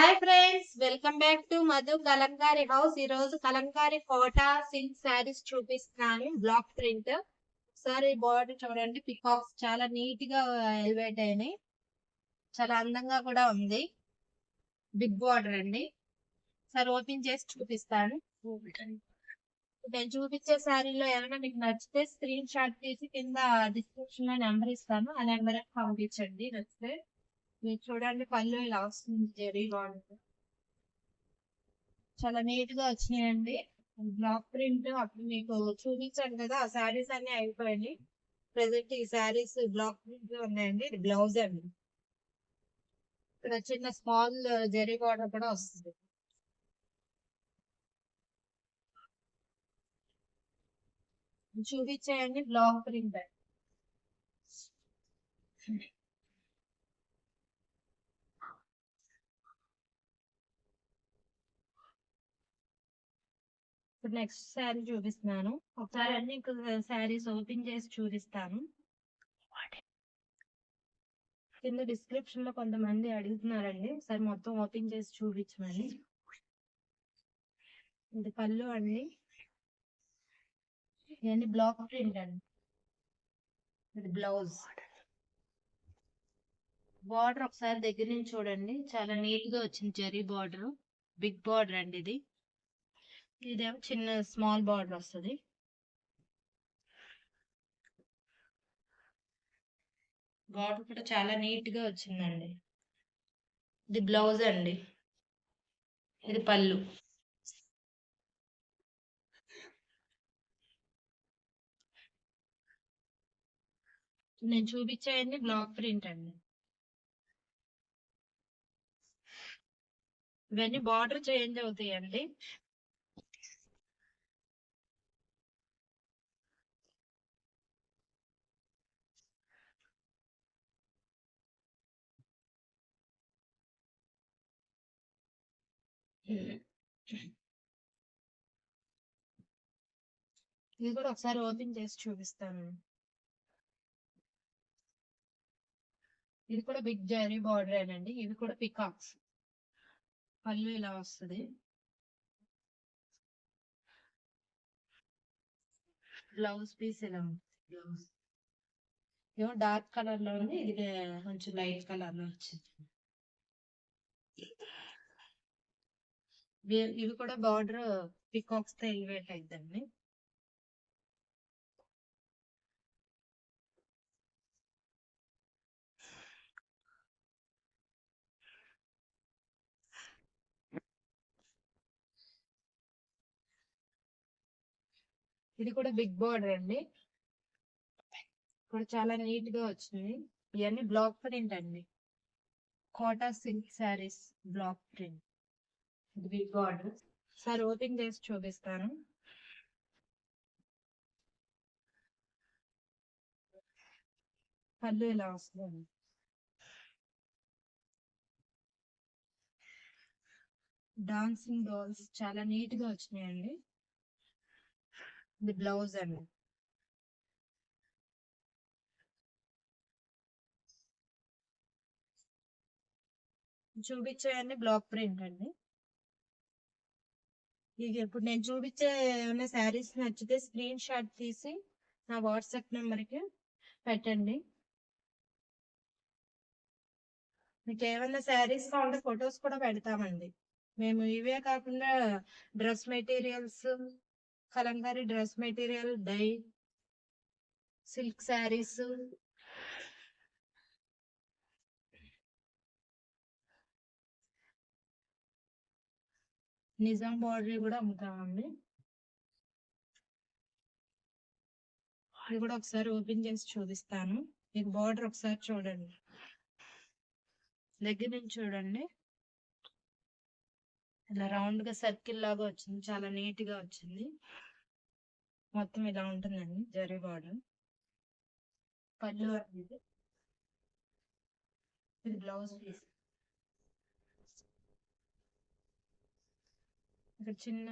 Hi friends, welcome back to Madhu Kalamkari house. ఈ రోజు Kalamkari Kota silk saris చూపిస్తున్నాను. Block print. ఒకసారి బార్డర్ చూడండి, పికాక్స్ చాలా నీట్ గా ఎలివేట్ అయినాయి. చాలా అందంగా కూడా ఉంది. బిగ్ బార్డర్ అండి. ఒకసారి ఓపెన్ చేసి చూపిస్తాను. నేను చూపించే శారీలో ఏమైనా మీకు నచ్చితే స్క్రీన్ షాట్ తీసి కింద డిస్క్రిప్షన్ లో నెంబర్ ఇస్తాను. ఆ నెంబర్ పంపించండి నచ్చితే. మీరు చూడండి, పళ్ళు ఇలా వస్తుంది, జెరీ బార్డర్ చాలా నీట్ గా వచ్చినాయండి. బ్లాక్ ప్రింట్ అప్పుడు మీకు చూపించాను కదా, ఆ శారీస్ అన్ని అయిపోయాయి. ప్రెసెంట్ ఈ శారీస్ బ్లాక్ ప్రింట్ ఉన్నాయండి. ఇది బ్లౌజ్ అండి. ఇక్కడ చిన్న స్మాల్ జెరీ బార్డర్ కూడా వస్తుంది. చూపించేయండి బ్లాక్ ప్రింట్. ఇప్పుడు నెక్స్ట్ శారీ చూపిస్తున్నాను. ఒకసారి అన్ని శారీస్ ఓపెన్ చేసి చూపిస్తాను. కింద డిస్క్రిప్షన్ లో కొంతమంది అడుగుతున్నారండి, ఒకసారి మొత్తం ఓపెన్ చేసి చూపించమని. ఇది పళ్ళు అండి. ఇవన్నీ బ్లాక్ ప్రింట్ అండి. ఇది బ్లౌజ్. బార్డర్ ఒకసారి దగ్గర నుంచి చూడండి, చాలా నీట్ గా వచ్చింది. జరీ బార్డర్, బిగ్ బార్డర్ అండి ఇది. ఇదేమో చిన్న స్మాల్ బార్డర్ వస్తుంది. బార్డర్ కూడా చాలా నీట్ గా వచ్చిందండి. ఇది బ్లౌజ్ అండి. ఇది పళ్ళు. నేను చూపించేయండి బ్లాక్ ప్రింట్ అండి. ఇవన్నీ బార్డర్ చేంజ్ అవుతాయండి. ఇది కూడా ఒకసారి ఓపెన్ చేసి చూపిస్తాను. ఇది కూడా బిగ్ జరీ బార్డర్ ఏనండి. ఇవి కూడా పికాక్స్. పళ్ళు ఇలా వస్తుంది. బ్లౌజ్ పీస్ ఇలా ఉంది. బ్లౌజ్ ఏమో డార్క్ కలర్ లో ఉంది, ఇది కొంచెం లైట్ కలర్ లో వచ్చింది. ఇవి కూడా బార్డర్ పికాక్స్ తో ఎలివేట్ అయిద్దండి. ఇది కూడా బిగ్ బార్డర్ అండి. ఇప్పుడు చాలా నీట్ గా వచ్చింది. ఇవన్నీ బ్లాక్ ప్రింట్ అండి. Kota silk saris block print. ఇది బిగ్ బార్డర్. సార్ ఓపెన్ చేసి చూపిస్తాను. పళ్ళు ఇలా వస్తుంది. డాన్సింగ్ డాల్స్ చాలా నీట్ గా వచ్చినాయండి. ఇది బ్లౌజ్ అండి. చూపించేయండి బ్లాక్ ప్రింట్ అండి. ఇక ఇప్పుడు నేను చూపించే ఏమైనా శారీస్ నచ్చితే స్క్రీన్ షాట్ తీసి నా వాట్సాప్ నెంబర్కి పెట్టండి. మీకు ఏమైనా శారీస్ కావాలంటే ఫొటోస్ కూడా పెడతామండి. మేము ఇవే కాకుండా dress materials, Kalamkari dress material, dye, silk saris, Nizam border కూడా అమ్ముతామండి. ఇది కూడా ఒకసారి ఓపెన్ చేసి చూపిస్తాను. మీకు బార్డర్ ఒకసారి చూడండి, దగ్గర నుంచి చూడండి. ఇలా రౌండ్ గా సర్కిల్ లాగా వచ్చింది, చాలా నీట్ గా వచ్చింది. మొత్తం ఇలా ఉంటుందండి జరీ బార్డర్. పళ్ళు అనేది. ఇది బ్లౌజ్ పీస్. ఇక్కడ చిన్న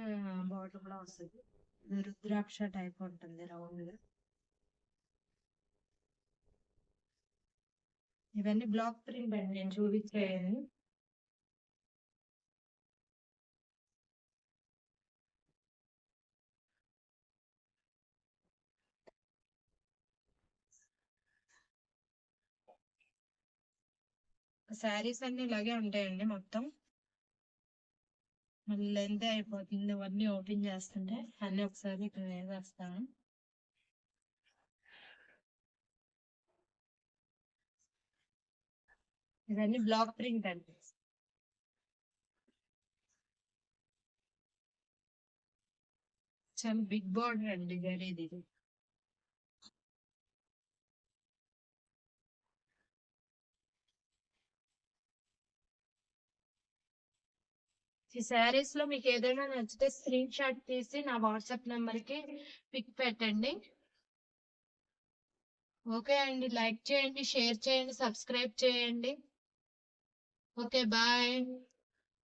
బార్డర్ కూడా వస్తుంది. రుద్రాక్ష టైప్ ఉంటుంది రౌండ్ గా. ఇవన్నీ బ్లాక్ ప్రింట్ అండి నేను చూపించేది. శారీస్ అన్ని ఇలాగే ఉంటాయండి మొత్తం. మళ్ళీ లెంత్ అయిపోతుంది ఇవన్నీ ఓపెన్ చేస్తుంటే. అన్ని ఒకసారి ఇక్కడ వేసేస్తాను. ఇవన్నీ బ్లాక్ ప్రింట్ అండి. చాలా బిగ్ బార్డర్ అండి జరీది ఇది. ఈ శారీస్ లో మీకు ఏదైనా నచ్చితే స్క్రీన్ షాట్ తీసి నా వాట్సాప్ నెంబర్ కి పిక్ పెట్టండి. ఓకే అండి, లైక్ చేయండి, షేర్ చేయండి, సబ్స్క్రైబ్ చేయండి. Okay bye.